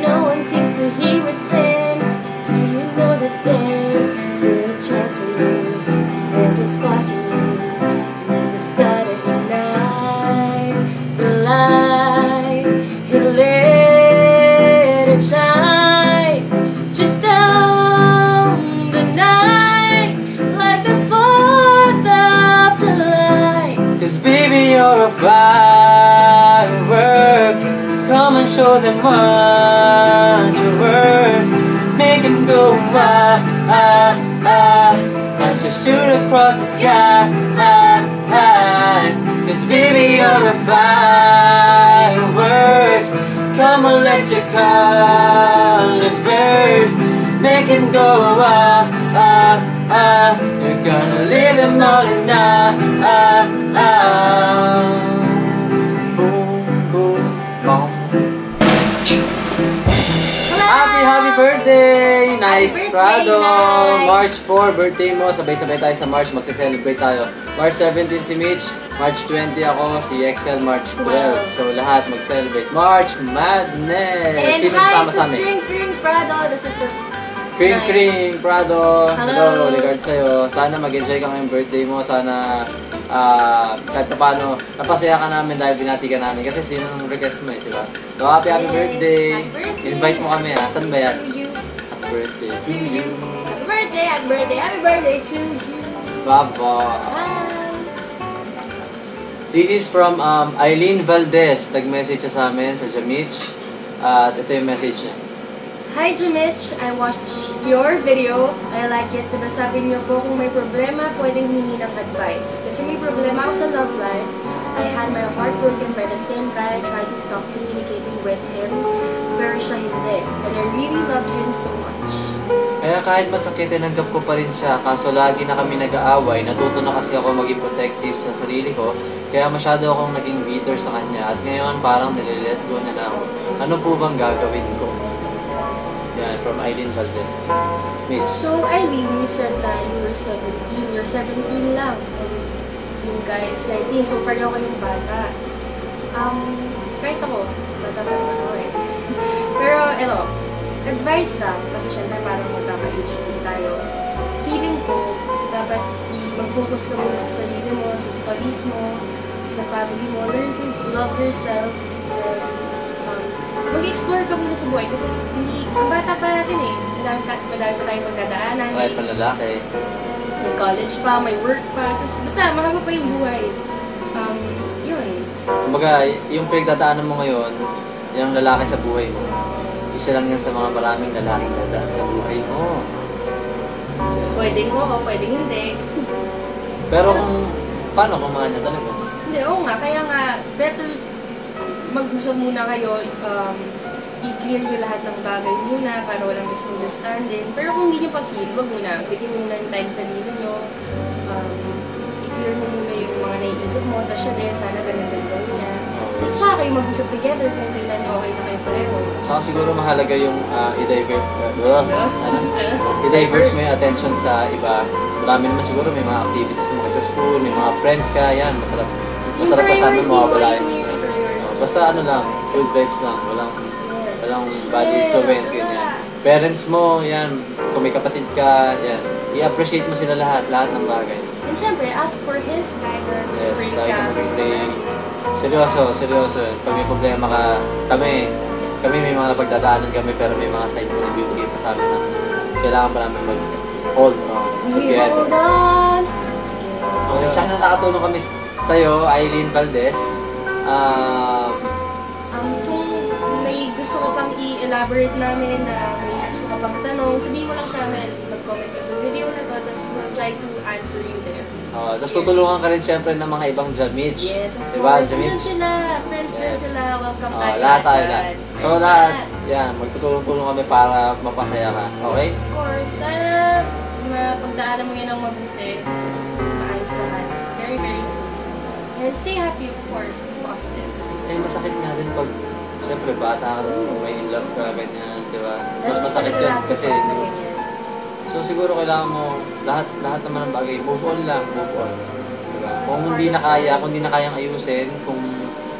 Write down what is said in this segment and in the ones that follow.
no one seems to hear within. Do you know that there's still a chance for you? 'Cause there's a spark in you. You just gotta ignite the light and let it shine. Just down the night like the 4th of July. 'Cause baby, you're a firework. Come and show them what you're worth. Make them go ah, ah, ah, and just shoot across the sky. 'Cause baby, you're a firework. Come on, let your colors burst. Make them go ah, ah, ah. You're gonna leave them all in ah, ah, ah. Boom, boom, boom. Happy birthday! Nice, Happy birthday, Prado! nice. March 4, birthday mo. Sabay-sabay tayo sa March. Magse-celebrate tayo. March 17 si Mitch. March 20 ako. Si Excel, March 12. So, lahat mag-celebrate. March Madness! And Sino hi sama to sa amin? Kring Prado, the sister. Kring Kring, Prado! Hello. Regards sa'yo. Sana mag-enjoy ka ngayong birthday mo. Sana kahit pa paano, napasaya ka namin dahil binati ka namin. Kasi sino nang request mo eh, di ba? So, happy Yes, birthday! happy birthday. Invite mo kami ha. Saan ba yan? To you. Happy birthday To you. Happy birthday, happy birthday, happy birthday to you. Baba! Bye. This is from Eileen Valdez. Nag-message siya sa amin sa Jamich. At ito yung message niya. Hi Jamich, I watched your video. I like it. Diba sabi niyo po kung may problema, pwedeng humingi ng advice. Kasi may problema ako sa love life. I had my heart broken by the same guy. I tried to stop communicating with him. Pero siya hindi. And I really love him so much. Kaya kahit masakit, tinanggap ko pa rin siya. Kaso lagi na kami nag-aaway. Natuto na kasi ako maging protective sa sarili ko. Kaya masyado akong naging bitter sa kanya. At ngayon parang nililet go na ako. Ano po bang gagawin ko? Yan, from Eileen Valdez. Mitch. So Eileen, you said that you were 17. You're 17 lang. And yung guy is 19. So pareho kayong bata. Kahit ako, bata pa naman ako eh. Pero ito, advice lang. Kasi syempre parang magkaka-age din tayo. Feeling ko, dapat mag-focus ka muna sa sarili mo, sa studies mo, sa family mo. Learn to love yourself. Mag-explore ka muna sa buhay kasi hindi, ang bata pa natin eh. Madami pa tayong magdadaanan. Kahit pa lalaki. May college pa, may work pa. Tapos basta, mahaba pa yung buhay. Yun. Kumbaga, yung pinagdadaanan mo ngayon, yung lalaki sa buhay mo, isa lang yan sa mga maraming lalaking dadaan sa buhay mo. Pwedeng oo, pwedeng hindi. Pero kung, paano kung mga niya talaga? Hindi, oo nga. Kaya nga, better mag-usap muna kayo, i-clear nyo lahat ng bagay muna para walang misunderstanding. Pero kung hindi nyo pa-feel, wag muna. Bigyan mo muna ng time sa sarili nyo. I-clear mo muna yung mga naiisip mo. Tapos siya din, sana ganun din gawin niya. Tapos saka kayo mag-usap together kung kailan okay na kayo pareho. Saka siguro mahalaga yung i-divert mo yung attention sa iba. Marami naman siguro may mga activities naman sa school, may mga friends ka, yan. Masarap kasama mo, wala yun. Basta ano lang, good vibes lang, walang bad influence, ganyan. Parents mo, yan, kung may kapatid ka, yan, i-appreciate mo sila lahat ng bagay. And syempre, ask for his guidance. Yes, Pray lagi ka. ka mag-pray. Seryoso. Pag may problema ka, kami may mga napagdadaanan kami, pero may mga signs na ibibigay pa sa amin na kailangan pa namin mag-hold on together. Hold on. So, sana nakatulong kami sa'yo, Eileen Valdez. Kung may gusto ko pang i-elaborate namin na may gusto ka pang tanong, sabihin mo lang sa amin, mag-comment ka sa video na to, tapos we'll try to answer you there. Tapos tutulungan ka rin syempre ng mga ibang Jamich. Yes, of diba, course. Jamich? Nandyan sila, friends din sila, welcome tayo. Lahat tayo. So lahat, Lahat. yan, magtutulong-tulong kami para mapasaya ka. Okay? Of course. Sana mapagdaanan mo yan ng mabuti. Maayos lahat. It's very, very sweet. And stay happy, of course. Positive. Eh, masakit nga din pag, syempre, bata ka, tapos may in love ka, ganyan, di ba? Mas masakit yun kasi, so siguro kailangan mo, lahat naman ng bagay, move on lang, move on. Diba? Kung hindi na kayang ayusin, kung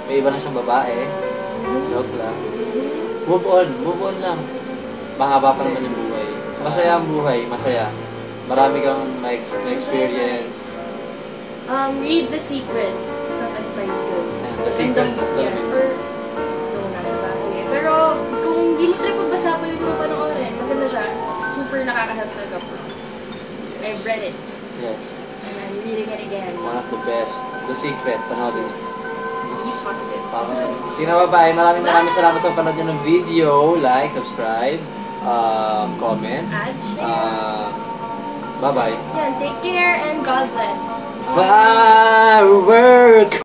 may iba na siyang babae, joke lang. Move on lang. Mahaba pa naman yung buhay. Masaya ang buhay, masaya. Marami kang na-experience. Read The Secret. Isang advice yun. The Secret. Or, nasa bahay. Pero, kung di mo try pagbasa, pwede mo panoorin. Maganda siya. Super nakakahelp talaga. I've read it. Yes. And I'm reading it again. One of the best. The Secret. Panoodin. Be positive. Sige na, bye-bye. Maraming salamat sa panood nyo ng video. Like, subscribe, comment. Add, share. Bye-bye. Yeah, take care and God bless. Firework!